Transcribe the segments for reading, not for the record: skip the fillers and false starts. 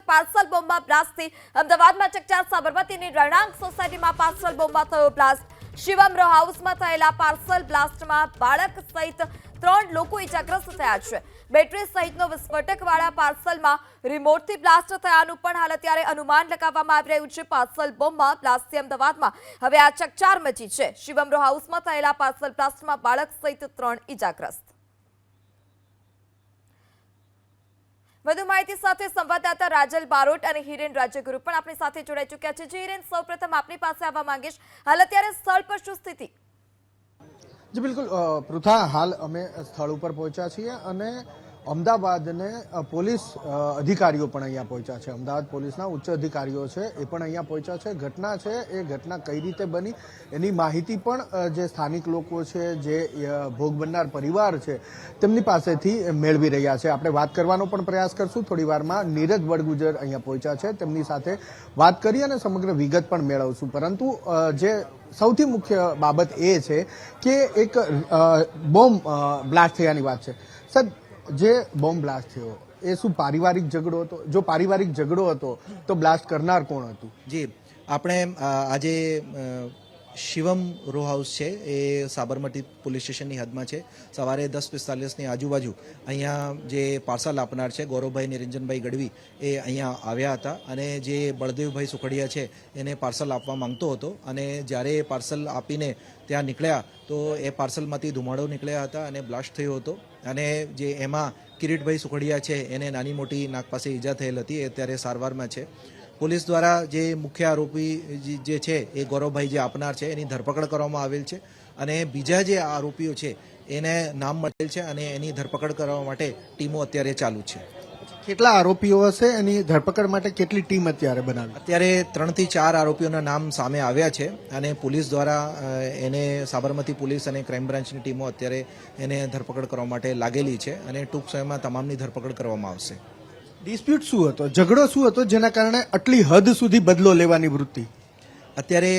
Parcel બોમ્બમાં બ્લાસ્ટથી અમદાવાદમાં ચકચાર. સાબરમતીની રહેણાંક સોસાયટીમાં પાર્સલ બોમ્બમાં થયો બ્લાસ્ટ. શિવમ રો હાઉસમાં થયેલા પાર્સલ બ્લાસ્ટમાં બાળક સહિત 3 લોકો ઇજાગ્રસ્ત થયા છે. બેટરી સહિતનો વિસ્ફોટકવાળા પાર્સલમાં રિમોટથી બ્લાસ્ટ થયાનું પણ હાલ અત્યારે અનુમાન લગાવવામાં આવી રહ્યું છે. પાર્સલ બોમ્બમાં બ્લાસ્ટથી અમદાવાદમાં હવે આ ચકચાર મચી છે. શિવમ રો હાઉસમાં થયેલા પાર્સલ બ્લાસ્ટમાં બાળક સહિત 3 ઇજાગ્રસ્ત. વધુ માહિતી સાથે સંવાદદાતા રાજલ બારોટ અને હિરેન રાજ્યગુરુ પણ આપણી સાથે જોડાઈ ચૂક્યા છે. હિરેન, સૌપ્રથમ આપની પાસે આવવા માંગીશ. હાલ અત્યારે સ્થળ પર શું સ્થિતિ? જી બિલકુલ પૃથા, હાલ અમે સ્થળ ઉપર પહોંચ્યા છીએ અને અમદાવાદને પોલીસ અધિકારીઓ પણ અહીંયા પહોંચ્યા છે. અમદાવાદ પોલીસના ઉચ્ચ અધિકારીઓ છે એ પણ અહીંયા પહોંચ્યા છે. ઘટના છે એ ઘટના કઈ રીતે બની એની માહિતી પણ જે સ્થાનિક લોકો છે, જે ભોગ બનનાર પરિવાર છે તેમની પાસેથી મેળવી રહ્યા છે. આપણે વાત કરવાનો પણ પ્રયાસ કરશું. થોડી વારમાં નીરજ બળગુજર અહીંયા પહોંચ્યા છે, તેમની સાથે વાત કરી અને સમગ્ર વિગત પણ મેળવશું. પરંતુ જે સૌથી મુખ્ય બાબત એ છે કે એક બોમ્બ બ્લાસ્ટ થયાની વાત છે. સર, જે બોમ્બ બ્લાસ્ટ થયો એ શું પારિવારિક ઝઘડો હતો? જો પારિવારિક ઝઘડો હતો તો બ્લાસ્ટ કરનાર કોણ હતું? જી, આપણે આજે શિવમ રો હાઉસ છે એ સાબરમતી પોલીસ સ્ટેશનની હદમાં છે. સવારે 10:45ની આજુબાજુ અહીંયા જે પાર્સલ આપનાર છે ગૌરવભાઈ નિરંજનભાઈ ગઢવી એ અહીંયા આવ્યા હતા અને જે બળદેવભાઈ સુખડિયા છે એને પાર્સલ આપવા માંગતો હતો અને જ્યારે એ પાર્સલ આપીને ત્યાં નીકળ્યા તો એ પાર્સલમાંથી ધુમાડો નીકળ્યા હતા અને બ્લાસ્ટ થયો હતો. અને જે એમાં કિરીટભાઈ સુખડિયા છે એને નાની મોટી નાક પાસે ઈજા થયેલ હતી, એ અત્યારે સારવારમાં છે. પોલીસ દ્વારા જે મુખ્ય આરોપી જે છે એ ગૌરવભાઈ જે આપનાર છે એની ધરપકડ કરવામાં આવેલ છે અને બીજા જે આરોપીઓ છે એને નામ મળેલ છે અને એની ધરપકડ કરવા માટે ટીમો અત્યારે ચાલુ છે. કેટલા આરોપીઓ હશે? એની ધરપકડ માટે કેટલી ટીમ અત્યારે બનાવી? અત્યારે 3 થી 4 આરોપીઓના નામ સામે આવ્યા છે અને પોલીસ દ્વારા એને સાબરમતી પોલીસ અને ક્રાઇમ બ્રાન્ચની ટીમો અત્યારે એને ધરપકડ કરવા માટે લાગેલી છે અને ટૂંક સમયમાં તમામની ધરપકડ કરવામાં આવશે. ડિસ્પ્યુટ શું હતો? ઝઘડો શું હતો જેના કારણે આટલી હદ સુધી બદલો લેવાની વૃત્તિ? અત્યારે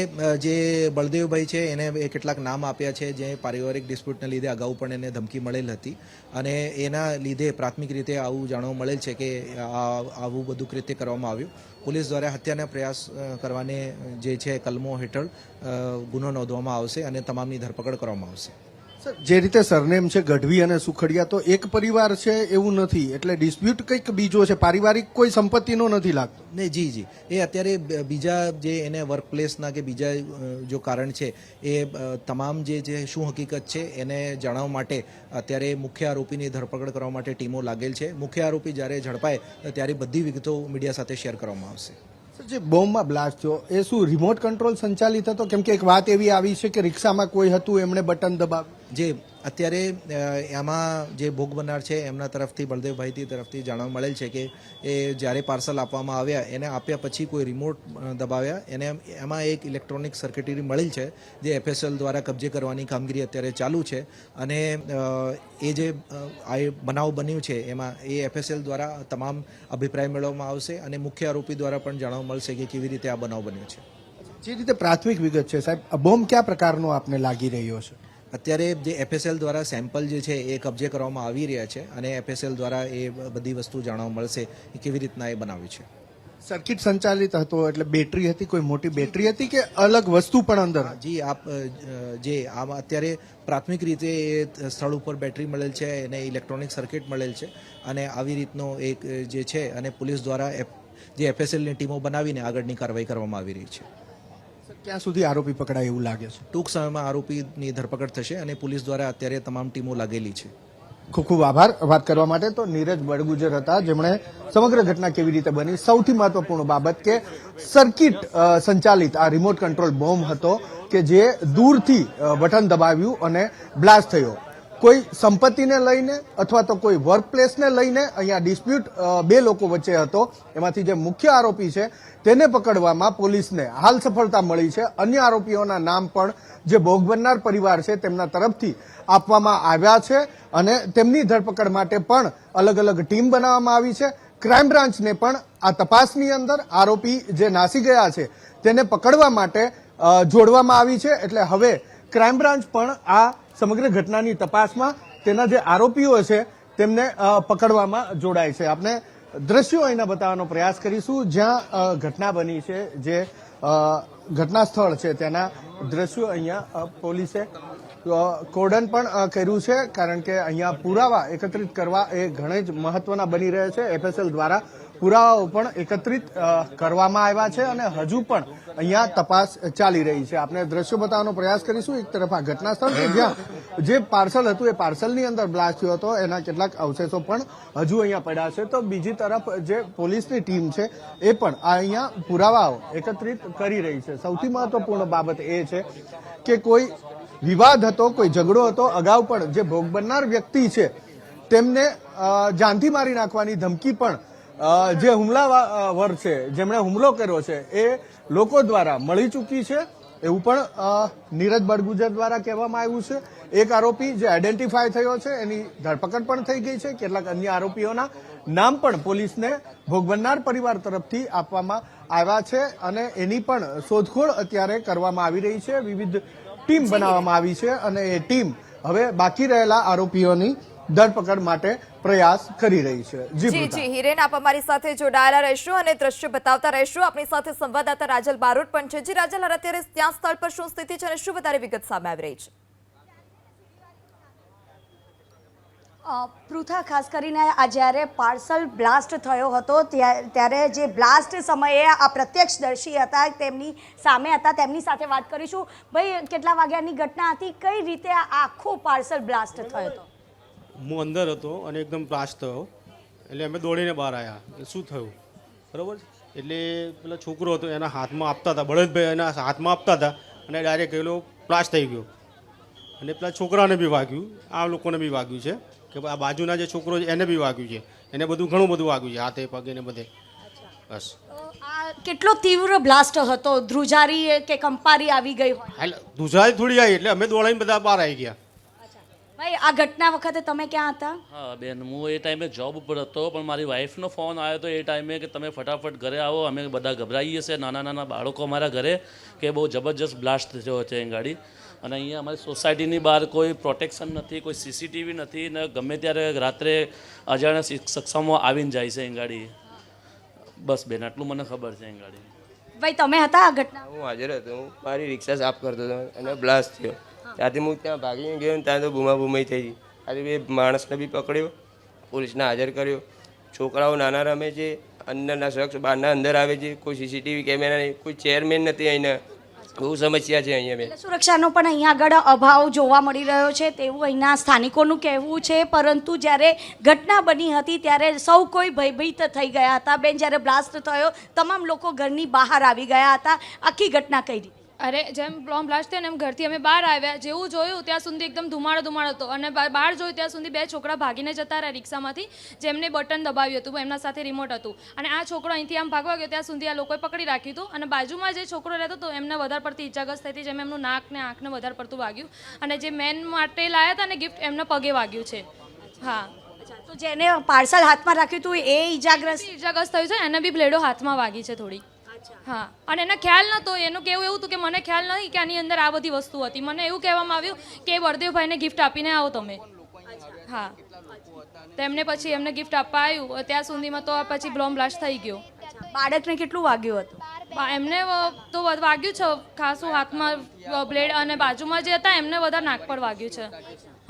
જે બળદેવભાઈ છે એને કેટલાક નામ આપ્યા છે જે પારિવારિક ડિસ્પ્યુટને લીધે અગાઉ પણ એને ધમકી મળેલ હતી અને એના લીધે પ્રાથમિક રીતે આવું જાણવા મળેલ છે કે આવું બધું કૃત્ય કરવામાં આવ્યું. પોલીસ દ્વારા હત્યાના પ્રયાસ કરવાને જે છે કલમો હેઠળ ગુનો નોંધવામાં આવશે અને તમામની ધરપકડ કરવામાં આવશે. સર, જે રીતે સરનેમ છે ગઢવી અને સુખડિયા, તો એક પરિવાર છે એવું નથી, એટલે ડિસ્પ્યુટ કંઈક બીજો છે, પારિવારિક કોઈ સંપત્તિનો નથી લાગતો? ને જી, એ અત્યારે બીજા જે એને વર્કપ્લેસના કે બીજા જો કારણ છે એ તમામ જે શું હકીકત છે એને જાણવા માટે અત્યારે મુખ્ય આરોપીની ધરપકડ કરવા માટે ટીમો લાગેલ છે. મુખ્ય આરોપી જ્યારે ઝડપાય ત્યારે બધી વિગતો મીડિયા સાથે શેર કરવામાં આવશે. જે બોમ્બમાં બ્લાસ્ટ થયો એ શું રિમોટ કંટ્રોલ સંચાલિત હતો? કેમ કે એક વાત એવી આવી છે કે રિક્ષામાં કોઈ હતું, એમણે બટન દબાવ્યું. જે અત્યારે એમાં જે ભોગ બનનાર છે એમના તરફથી બળદેવભાઈ તરફથી જાણવા મળેલ છે કે એ જ્યારે પાર્સલ આપવામાં આવ્યા એને આપ્યા પછી કોઈ રિમોટ દબાવ્યા એને એમાં એક ઇલેક્ટ્રોનિક સર્કિટરી મળેલ છે જે FSL દ્વારા કબજે કરવાની કામગીરી અત્યારે ચાલુ છે અને એ જે બનાવ બન્યું છે એમાં એ FSL દ્વારા તમામ અભિપ્રાય મેળવવામાં આવશે અને મુખ્ય આરોપી દ્વારા પણ જાણવા મળશે કે કેવી રીતે આ બનાવ બન્યો છે. જે રીતે પ્રાથમિક વિગત છે સાહેબ, બોમ્બ કયા પ્રકારનો આપને લાગી રહ્યો છે? અત્યારે જે FSL દ્વારા સેમ્પલ જે છે એ કબજે કરવામાં આવી રહ્યા છે અને FSL દ્વારા એ બધી વસ્તુ જાણવા મળશે કે કેવી રીતના એ બનાવ્યું છે. સર્કિટ સંચાલિત હતો એટલે બેટરી હતી, કોઈ મોટી બેટરી હતી કે અલગ વસ્તુ પણ અંદર? જી, આપ જે આમાં અત્યારે પ્રાથમિક રીતે એ સ્થળ ઉપર બેટરી મળેલ છે અને ઇલેક્ટ્રોનિક સર્કિટ મળેલ છે અને આવી રીતનો એક જે છે અને પોલીસ દ્વારા જે FSLની ટીમો બનાવીને આગળની કાર્યવાહી કરવામાં આવી રહી છે. ક્યાં સુધી આરોપી પકડાય એવું લાગે છે? ટૂંક સમયમાં આરોપીની ધરપકડ થશે અને પોલીસ દ્વારા અત્યારે તમામ ટીમો લાગેલી છે. ખૂબ ખૂબ આભાર વાત કરવા માટે. તો નીરજ બળગુજર હતા જેમણે સમગ્ર ઘટના કેવી રીતે બની, સૌથી મહત્વપૂર્ણ બાબત કે સર્કિટ સંચાલિત આ રિમોટ કંટ્રોલ બોમ્બ હતો કે જે દૂરથી બટન દબાવ્યું અને બ્લાસ્ટ થયો. કોઈ સંપત્તિને લઈને અથવા તો કોઈ વર્કપ્લેસને લઈને અહીંયા ડિસ્પ્યુટ બે લોકો વચ્ચે હતો. એમાંથી જે મુખ્ય આરોપી છે તેને પકડવામાં પોલીસને હાલ સફળતા મળી છે. અન્ય આરોપીઓના નામ પણ જે ભોગ બનનાર પરિવાર છે તેમના તરફથી આપવામાં આવ્યા છે અને તેમની ધરપકડ માટે પણ અલગ અલગ ટીમ બનાવવામાં આવી છે. ક્રાઇમ બ્રાન્ચને પણ આ તપાસની અંદર આરોપી જે નાસી ગયા છે તેને પકડવા માટે જોડવામાં આવી છે. એટલે હવે ક્રાઇમ બ્રાન્ચ પણ આ સમગ્ર ઘટનાની તપાસમાં તેના જે આરોપીઓ છે તેમને પકડવામાં જોડાય છે. આપને દ્રશ્યો અહીંના બતાવવાનો પ્રયાસ કરીશું જ્યાં ઘટના બની છે, જે ઘટના સ્થળ છે તેના દ્રશ્યો અહીંયા પોલીસે કોર્ડન પણ કર્યું છે, કારણ કે અહીંયા પુરાવા એકત્રિત કરવા એ ઘણા જ મહત્વના બની રહ્યા છે. FSL દ્વારા પુરાવાઓ પણ એકત્રિત કરવામાં આવ્યા છે અને હજુ પણ અહીંયા તપાસ ચાલી રહી છે. આપણે દ્રશ્યો બતાવવાનો પ્રયાસ કરીશું. એક તરફ આ ઘટના સ્થળ કે જ્યાં જે પાર્સલ હતું એ પાર્સલની અંદર બ્લાસ્ટ થયો હતો, એના કેટલાક અવશેષો પણ હજુ અહીંયા પડ્યા છે. તો બીજી તરફ જે પોલીસની ટીમ છે એ પણ અહીંયા પુરાવાઓ એકત્રિત કરી રહી છે. સૌથી મહત્વપૂર્ણ બાબત એ છે કે કોઈ વિવાદ હતો, કોઈ ઝઘડો હતો, અગાઉ પણ જે ભોગ બનનાર વ્યક્તિ છે તેમને જાનથી મારી નાખવાની ધમકી પણ જે હુમલાવર છે, જેમણે હુમલો કર્યો છે, એ લોકો દ્વારા મળી ચૂકી છે એવું પણ નીરજ બડગુજર દ્વારા કહેવામાં આવ્યું છે. એક આરોપી જે આઈડેન્ટિફાય થયો છે એની ધરપકડ પણ થઈ ગઈ છે. કેટલાક અન્ય આરોપીઓના નામ પણ પોલીસને ભોગ બનનાર પરિવાર તરફથી આપવામાં આવ્યા છે અને એની પણ શોધખોળ અત્યારે કરવામાં આવી રહી છે. વિવિધ ટીમ બનાવવામાં આવી છે અને એ ટીમ હવે બાકી રહેલા આરોપીઓની ધરપકડ માટે પ્રયાસ કરી રહી છે. જી હિરેન, આપ અમારી સાથે જોડાયેલા રહેશો અને દ્રશ્ય બતાવતા રહેશો. આપણી સાથે સંવાદદાતા રાજલ બારોટ પણ છે. જી રાજલ, અત્યારે ત્યાં સ્થળ પર શું સ્થિતિ છે અને શું વધારે વિગત સામે આવી રહી છે? પૃથા, ખાસ કરીને આ જ્યારે પાર્સલ બ્લાસ્ટ થયો હતો ત્યારે જે બ્લાસ્ટ સમયે આ પ્રત્યક્ષદર્શી હતા તેમની સામે હતા, તેમની સાથે વાત કરીશું. ભાઈ, કેટલા વાગ્યાની ઘટના હતી? કઈ રીતે આ આખો પાર્સલ બ્લાસ્ટ થયો હતો? હું અંદર હતો અને એકદમ બ્લાસ્ટ થયો એટલે અમે દોડીને બહાર આવ્યા. શું થયું બરાબર? એટલે પેલા છોકરો હતો એના હાથમાં આપતા હતા, બળદભાઈ એના હાથમાં આપતા હતા અને ડાયરેક્ટ એલો બ્લાસ્ટ થઈ ગયો અને પેલા છોકરાને બી વાગ્યું, આ લોકોને બી વાગ્યું છે કે આ બાજુના જે છોકરો છે એને બી વાગ્યું છે, એને ઘણું બધું વાગ્યું છે, હાથે પગે ને બધે. બસ. આ કેટલો તીવ્ર બ્લાસ્ટ હતો? ધ્રુજારી કે કંપારી આવી ગઈ હોય? હાલ ધ્રુજારી થોડી આવી એટલે અમે દોડાઈને બધા બહાર આવી ગયા. ભાઈ, આ ઘટના વખતે તમે ક્યાં હતા? હા બેન, હું એ ટાઈમે જોબ ઉપર હતો, પણ મારી વાઈફનો ફોન આવ્યો હતો એ ટાઈમે કે તમે ફટાફટ ઘરે આવો, અમે બધા ગભરાઈએ છીએ, નાના નાના બાળકો અમારા ઘરે, કે બહુ જબરજસ્ત બ્લાસ્ટ થયો છે એ ગાડી. અને અહીંયા અમારી સોસાયટીની બહાર કોઈ પ્રોટેક્શન નથી, કોઈ CCTV નથી ને ગમે ત્યારે રાત્રે અજાણ્યા સક્ષમો આવીને જાય છે એ ગાડી. બસ બેન, આટલું મને ખબર છે એ ગાડી. ભાઈ, તમે હતા આ ઘટના? હું હાજર હતો. હું મારી રિક્ષા સાફ કરતો હતો અને બ્લાસ્ટ થયો. ત્યાંથી હું ત્યાં ભાગીને ગયો ને ત્યાં તો બૂમાબૂમાઈ થઈ ગઈ. આજે બે માણસને બી પકડ્યો, પોલીસને હાજર કર્યો. છોકરાઓ નાના રમે છે, અંદરના શખ્સ બહારના અંદર આવે છે, કોઈ CCTV કેમેરા નહીં, કોઈ ચેરમેન નથી. અહીંયા બહુ સમસ્યા છે અહીંયા. બેન, સુરક્ષાનો પણ અહીંયા આગળ અભાવ જોવા મળી રહ્યો છે તેવું અહીંના સ્થાનિકોનું કહેવું છે. પરંતુ જ્યારે ઘટના બની હતી ત્યારે સૌ કોઈ ભયભીત થઈ ગયા હતા. બેન, જ્યારે બ્લાસ્ટ થયો તમામ લોકો ઘરની બહાર આવી ગયા હતા. આખી ઘટના કઈ રીતે? અરે, જેમ બોમ્બ બ્લાસ્ટ થયો ને એમ ઘરથી અમે બહાર આવ્યા, જેવું જોયું ત્યાં સુધી એકદમ ધુમાડો હતો અને બહાર જોયું ત્યાં સુધી બે છોકરા ભાગીને જતા રહ્યા રિક્ષામાંથી, જેમને બટન દબાવ્યું હતું, એમના સાથે રિમોટ હતું. અને આ છોકરો અહીંથી આમ ભાગવા ગયો ત્યાં સુધી આ લોકોએ પકડી રાખ્યું હતું અને બાજુમાં જે છોકરો રહેતો હતો એમને વધારે પડતી ઈજાગ્રસ્ત થઈ હતી, જેમ એમનું નાક ને આંખને વધારે પડતું વાગ્યું. અને જે મેન માટે લાયા હતા ને ગિફ્ટ, એમને પગે વાગ્યું છે. હા, તો જેને પાર્સલ હાથમાં રાખ્યું હતું એ ઈજાગ્રસ્ત થયું છે, એને બી બ્લેડો હાથમાં વાગી છે થોડી. હા, અને એને ખ્યાલ નહોતો. એનું કહેવું એવું હતું કે મને ખ્યાલ નથી કે આની અંદર આ બધી વસ્તુ હતી. મને એવું કહેવામાં આવ્યું કે બળદેવભાઈને ગિફ્ટ આપીને આવો તમે. હા, તેમને પછી એમને ગિફ્ટ આપવા આવ્યું ત્યાં સુધીમાં તો પછી બોમ્બ બ્લાસ્ટ થઈ ગયો. બાળકને કેટલું વાગ્યું હતું? એમને તો વાગ્યું છે ખાસું, હાથમાં બ્લેડ, અને બાજુમાં જે હતા એમને વધારે નાક પર વાગ્યું છે.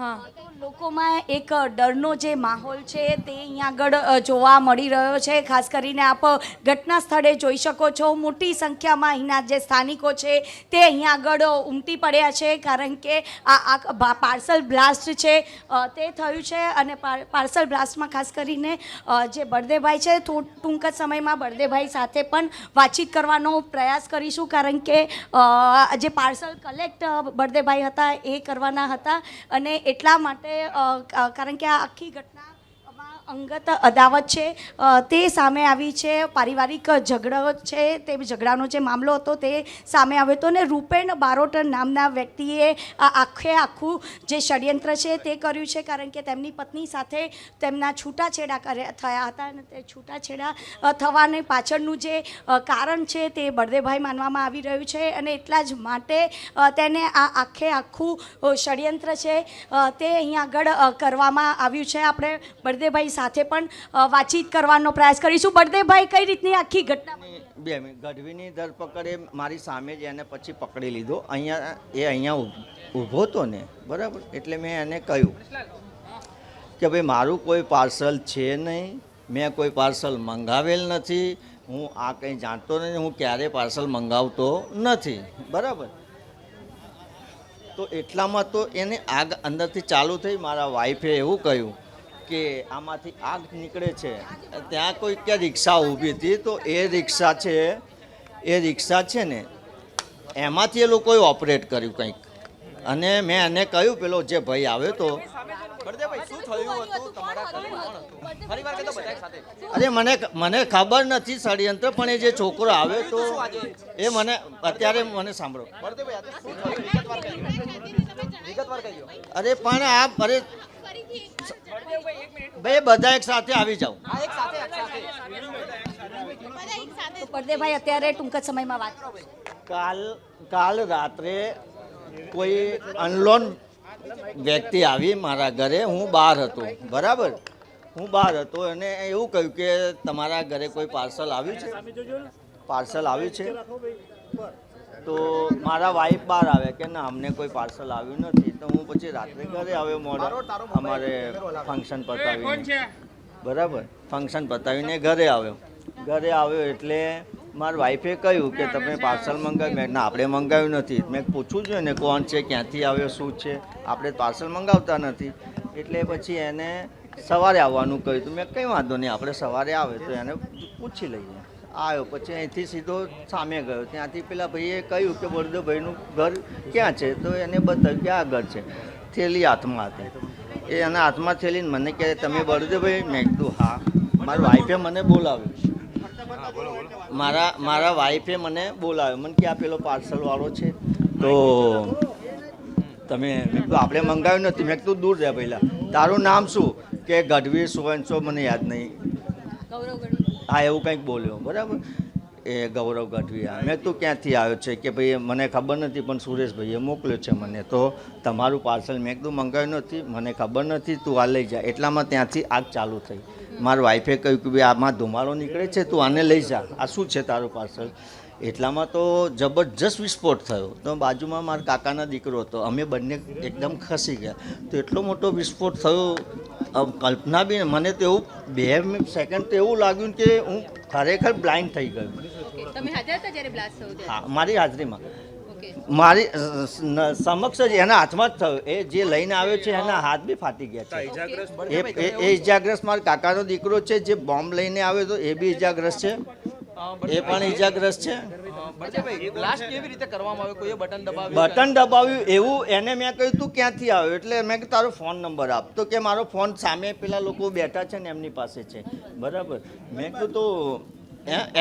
હા, લોકોમાં એક ડરનો જે માહોલ છે તે અહીંયા આગળ જોવા મળી રહ્યો છે. ખાસ કરીને આપ ઘટના સ્થળે જોઈ શકો છો, મોટી સંખ્યામાં અહીંના જે સ્થાનિકો છે તે અહીંયા આગળ ઉમટી પડ્યા છે, કારણ કે આ પાર્સલ બ્લાસ્ટ છે તે થયું છે. અને પાર્સલ બ્લાસ્ટમાં ખાસ કરીને જે બળદેવભાઈ છે, ટૂંક જ સમયમાં બળદેવભાઈ સાથે પણ વાતચીત કરવાનો પ્રયાસ કરીશું, કારણ કે જે પાર્સલ કલેક્ટ બળદેવભાઈ હતા એ કરવાના હતા. અને એટલા માટે કારણ કે આ આખી ઘટનામાં અંગત અદાવત છે તે સામે આવી છે, પારિવારિક ઝઘડો છે, તે ઝઘડાનો જે મામલો હતો તે સામે આવ્યો હતો. અને રૂપેણ બારોટ નામના વ્યક્તિએ આખું જે ષડયંત્ર છે તે કર્યું છે, કારણ કે તેમની પત્ની સાથે તેમના છૂટાછેડા થયા હતા અને તે છૂટાછેડા થવાને પાછળનું જે કારણ છે તે બળદેવભાઈ માનવામાં આવી રહ્યું છે. અને એટલા જ માટે તેને આખું ષડયંત્ર છે તે અહીંયા આગળ કરવામાં આવ્યું છે. આપણે બળદેવભાઈ સાથે પણ વાતચીત કરવાનો પ્રયાસ કરીશું. બળદેવભાઈ, કઈ રીતની આખી ઘટના બની? બે મિનિટ, ગઢવીની ધરપકડ એ મારી સામે જ એને પછી પકડી લીધો. અહીંયા ઊભો હતો ને, બરાબર, એટલે મેં એને કહ્યું કે ભાઈ મારું કોઈ પાર્સલ છે નહીં, મેં કોઈ પાર્સલ મંગાવેલ નથી, હું આ કંઈ જાણતો નથી, હું ક્યારેય પાર્સલ મંગાવતો નથી, બરાબર. તો એટલામાં તો એને આગ અંદરથી ચાલુ થઈ. મારા વાઈફે એવું કહ્યું કે આમાંથી આગ નીકળે છે. ત્યાં કોઈ ક્યાં રિક્ષા ઊભી હતી, તો એ રિક્ષા છે ને એમાંથી એ લોકોએ ઓપરેટ કર્યું કંઈક. અને મેં એને કહ્યું, પેલો જે ભાઈ આવ્યો તો, અરે મને ખબર નથી ષડયંત્ર, પણ એ જે છોકરો આવ્યો તો એ મને અત્યારે મને સાંભળો. અરે પણ આ ભાઈ બધા એક સાથે આવી જાઓ. તો બળદેવભાઈ અત્યારે ટૂંક જ સમયમાં વાત કરો. કાલ રાત્રે કોઈ અનલોન વ્યક્તિ આવી મારા ઘરે. હું બહાર હતો, બરાબર, હું બહાર હતો, અને એવું કહ્યું કે તમારા ઘરે કોઈ પાર્સલ આવ્યું છે, પાર્સલ આવ્યું છે. તો મારા વાઈફ બહાર આવ્યા કે ના, અમને કોઈ પાર્સલ આવ્યું નથી. તો હું પછી રાત્રે ઘરે આવ્યો મોડા, અમારે ફંક્શન પતાવીને, બરાબર, ફંક્શન પતાવીને ઘરે આવ્યો એટલે મારા વાઈફે કહ્યું કે તમે પાર્સલ મંગાવ્યું. મેં ના, આપણે મંગાવ્યું નથી. મેં પૂછવું જોઈએ ને કોણ છે, ક્યાંથી આવ્યો, શું છે, આપણે પાર્સલ મંગાવતા નથી. એટલે પછી એને સવારે આવવાનું કહ્યું. તો મેં કંઈ વાંધો નહીં, આપણે સવારે આવે તો એને પૂછી લઈએ. આવ્યો પછી અહીંથી સીધો સામે ગયો. ત્યાંથી પેલા ભાઈએ કહ્યું કે બળદેવભાઈનું ઘર ક્યાં છે, તો એને બતાવ્યું કે આ ઘર છે. થેલી હાથમાં હતી, એ એના હાથમાં થેલીને મને કહે તમે બળદેવભાઈ? મેં કીધું હા. મારા વાઈફે મને બોલાવ્યું, મારા વાઈફે મને બોલાવ્યો. મને કે આ પેલો પાર્સલવાળો છે, તો તમે, મેં કીધું આપણે મંગાવ્યું નથી. મેં કીધું દૂર રહે પહેલાં, તારું નામ શું? કે ગઢવી સુવંશો, મને યાદ નહીં. હા, એવું કંઈક બોલ્યો, બરાબર, એ ગૌરવ ગઢવી. મેં તું ક્યાંથી આવ્યો છે? કે ભાઈ મને ખબર નથી, પણ સુરેશભાઈએ મોકલ્યો છે મને. તો તમારું પાર્સલ? મેં કીધું મંગાવ્યું નથી, મને ખબર નથી, તું આ લઈ જા. એટલામાં ત્યાંથી આગ ચાલુ થઈ. મારા વાઈફે કહ્યું કે ભાઈ આમાં ધુમાડો નીકળે છે, તું આને લઈ જા, આ શું છે તારું પાર્સલ? એટલામાં તો જબરજસ્ત વિસ્ફોટ થયો. તો બાજુમાં મારા કાકાનો દીકરો હતો, અમે બંને એકદમ ખસી ગયા. તો એટલો મોટો વિસ્ફોટ થયો, કલ્પના બી. મને તો એવું 2 સેકન્ડ તો એવું લાગ્યું કે હું ખરેખર બ્લાઇન્ડ થઈ ગયો. તમે હાજર હતા જ્યારે બ્લાસ્ટ થયો ત્યારે? હા, મારી હાજરીમાં, મારી સમક્ષ જ એના હાથમાં જ થયો. એ જે લઈને આવ્યો છે એના હાથ બી ફાટી ગયા છે. એ ઇજાગ્રસ્ત મારા કાકાનો દીકરો છે. જે બોમ્બ લઈને આવ્યો હતો એ બી ઇજાગ્રસ્ત છે, એ પણ ઇજાગ્રસ્ત છે. બટન દબાવ્યું એવું એને મેં કહ્યું તું ક્યાંથી આવ્યો? એટલે મેં કીધું તારો ફોન નંબર આપ. તો કે મારો ફોન સામે પેલા લોકો બેઠા છે ને એમની પાસે છે, બરાબર. મેં કીધું તો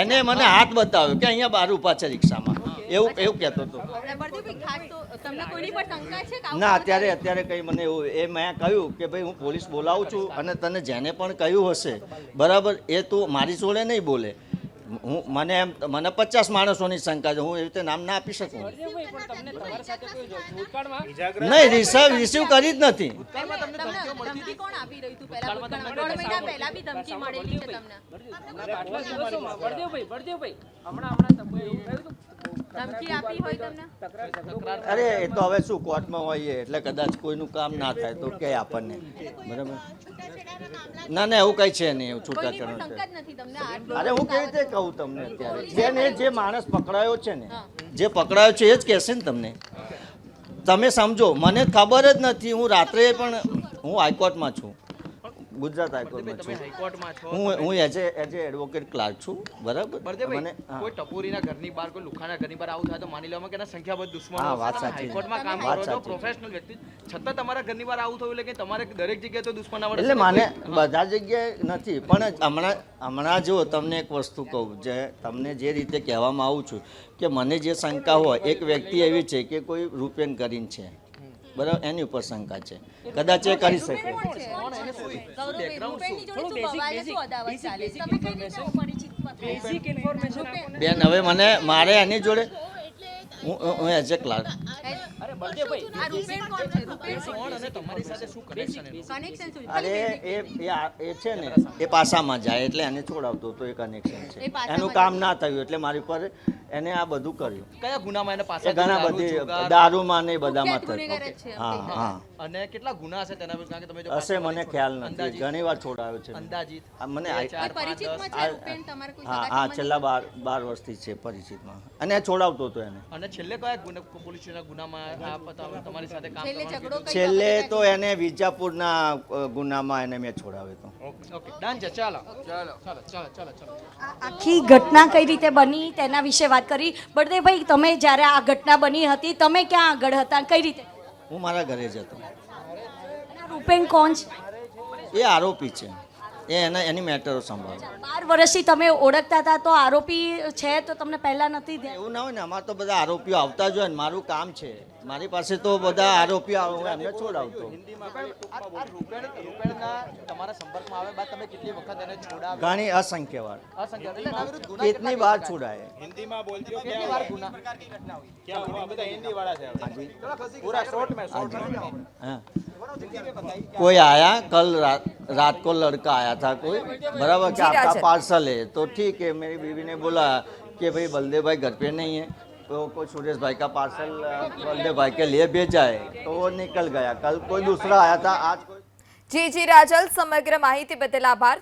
એને મને હાથ બતાવ્યો કે અહીંયા બહાર ઊભા છે રિક્ષામાં, એવું કહેતો હતો. ના, અત્યારે કંઈ મને એવું, એ મેં કહ્યું કે ભાઈ હું પોલીસ બોલાવું છું, અને તને જેને પણ કહ્યું હશે, બરાબર, એ તું મારી જોડે નહીં બોલે. મને 50 માણસોની શંકા છે, હું એવી રીતે નામ ના આપી શકું. નહીં, રિસીવ કરી જ નથી. અરે એ તો હવે શું, કોર્ટમાં હોઈએ એટલે કદાચ કોઈનું કામ ના થાય તો કે આપણને, બરાબર. ના, એવું કઈ છે નહીં, એવું છૂટાછેડા. અરે હું કેવી રીતે કહું તમને? અત્યારે જે માણસ પકડાયો છે ને, જે પકડાયો છે એ જ કહેશે ને તમને. તમે સમજો, મને ખબર જ નથી. હું રાત્રે પણ, હું હાઈકોર્ટમાં છું, ગુજરાત હાઈકોર્ટમાં છું. હું એઝ એડવોકેટ ક્લાર્ક છું, બરાબર. મને કોઈ ટપોરીના ઘરની બહાર, કોઈ લુખાના ઘરની બહાર આવું થાય તો માની લેવામાં કે એના સંખ્યાબદ્ધ દુશ્મનો. હા, વાત સાચી. હાઈકોર્ટમાં કામ કરો છો, પ્રોફેશનલ વ્યક્તિ, છતાં તમારા ઘરની બહાર આવું થયું એટલે કે તમારે દરેક જગ્યાએ તો દુશ્મન આવડે. એટલે મને બધા જગ્યાએ નથી, પણ હમણાં જો તમને એક વસ્તુ કહું, જે તમને જે રીતે કહેવામાં આવું છું કે મને જે શંકા હોય, એક વ્યક્તિ એવી છે કે કોઈ રૂપેન કરીને છે, બરાબર, એની ઉપર શંકા છે, કદાચ એ કરી શકે. બેન, હવે મારે એની જોડે હું એઝ એ ક્લાર્ક. કનેક્શન શું અરે એ છે ને એ પાસામાં જાય એટલે એને છોડાવતો તો એ કનેક્શન છે. એ પાસામાં એનું કામ ના થયું એટલે મારી પર એને આ બધું કર્યું. કયા ગુનામાં એને એ પાછા ઘણા બધી દારૂમાં ને એ બધામાં ગુનેગાર જ થયું. છે. હા હા અને કેટલા ગુના હશે તેના વિશે? કારણ કે તમે જો હશે મને ખ્યાલ નથી. અંદાજિત? ઘણી વાર છોડાવ્યો છે. અંદાજિત આ મને બે, ચાર, કોઈ પરિચિતમાં છે રૂપેન તમારે કોઈ હા સગા હા સંબંધી? છેલ્લા 12 વર્ષથી છે પરિચિતમાં અને એ છોડાવતો હતો એને. અને છેલ્લે કયા ગુના પોલીસ સ્ટેશનના ગુનામાં તમારી સાથે કામ છેલ્લે કરવાનું ઝઘડો કઈ છેલ્લે બાબતે તો એને વિજાપુરના ગુનામાં એને મેં છોડાવ્યો હતો. ઓકે ડન છે. ચાલો ચાલો ચાલો ચાલો ચાલો ચાલો આખી ઘટના કઈ રીતે બની તેના વિશે વાત કરી. બળદેવભાઈ, તમે જ્યારે આ ઘટના બની હતી તમે ક્યાં આગળ હતા, કઈ રીતે? હું મારા ઘરે જ હતો. અને આ રૂપેન કોણ છે? એ આરોપી છે. એ એની મેટરો સંભાળે. 12 વર્ષથી તમે ઓળખતા હતા તો આરોપી છે તો તમને પહેલા નથી ધ્યાન? એવું ના હોય ને, અમારે તો બધા આરોપીઓ આવતા જ હોય ને. મારું કામ છે, મારી પાસે તો બધા આરોપીઓ આવે, હું એમને છોડાવતો. રૂપેણના તમારા સંપર્કમાં આવ્યા બાદ તમે કેટલી વખત એને છોડાવ્યો? ઘણી અસંખ્ય વાર, અસંખ્ય. એટલે એના વિરુદ્ધ ગુના કેટલી વાર છોડાય. કેટલી વાર ગુના? हाँ। कोई आया कल रात को लड़का आया था कोई, बराबर कि आपका पार्सल है, तो ठीक है. मेरी बीवी ने बोला कि भाई बलदेव भाई घर पे नहीं है, तो कोई सुरेश भाई का पार्सल बलदेव भाई के लिए भेजा है, तो वो निकल गया. कल कोई दूसरा आया था, आज कोई. જી રાજલ, સમગ્ર માહિતી બદલ આભાર.